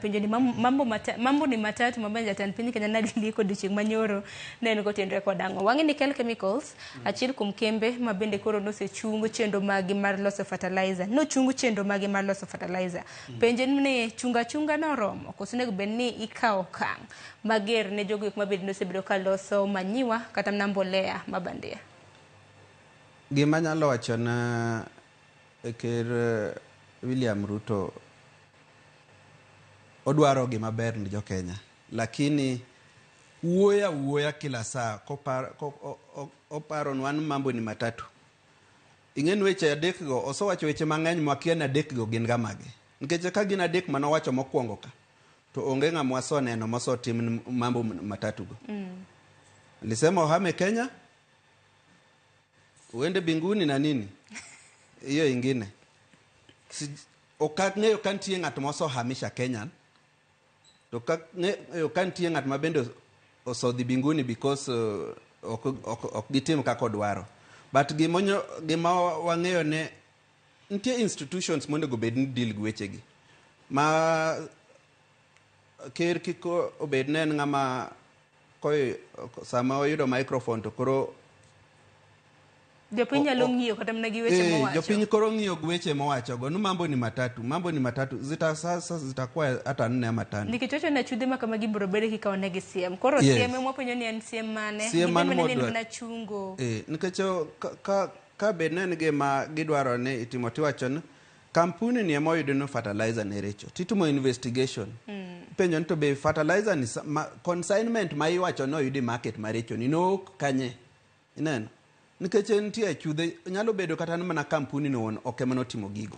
penjo ni mambo ni matatu mabanja jatend piny Kenya naliliko odiochieng' manyoro ne en kotenore kod ang'o. Wang'e ni Kel Chemicals achiel kuom kembe ma bende koro nosechungo chenro magi mar loso fertilizer. Nochungo chenro magi mar loso fertilizer. Penjo ni chunga noromo koso nego bed ni ikawo okang' mager ne jogo mabed nosebedo ka loso manyiwa kata mana mbolea mabandia. Gima nyalo wacho na Ker William Ruto odwaro gima ber ni jo Kenya, lakini wuoya kila saa oparo nwan mambo ni matatu. Ingen weche adek go osewacho weche mang'eny mwakia na adek go gin gamage. Nikech ka gin adek manowacho mokwongo ka to onge ng'ama neno moso tim mambo matatu go. Alisema ohame Kenya, uende binguni na nini? Hiyo ingine. Okang'eyo ka nitie ng'at moso hamisha Kenya. To ka nitie ng'at mabende osodhi binguni because ok gitim kaka odwaro. But gima wang'eyo ne nitie institutions monego bed ni deal gi wechegi. Ma ker kiko obed ne ng'ama sama oyudo microphone to koro jopiny nyalo ng'iyo kata mana gi weche mowacho. Jopiny koro ng'iyo gi weche mowacho go. No mambo ni matatu. Zitakuwa hata 4 ama 5. Nikichocho na chudhe makama gibro bede kikawa negi CM. Koro CM mwapenyo ni en CM mane. CM mane modwa. Na chungo. Nikecho ka bedne gima gidwaro ne itimo tiwacho kampuni ni emo yudo no fertilizer ne recho. Titumo investigation. Penjo nito be fertilizer ni consignment ma iwacho no yudi market marecho ni no kanye. Ineno. Nikeche nitie chudhe nyalo bedo kata mana kampuni no won ok ema notimo gigo.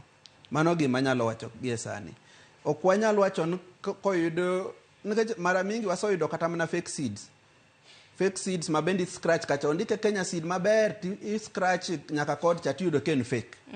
Mano gima nyalo wacho gie sani. Ok wanyalo wacho koyudo nikeche mara mingi wasoyudo kata mana fake seeds mabendi scratch kacha ondike Kenya seed maber ti scratch nyaka kod cha tiyudo ken fake.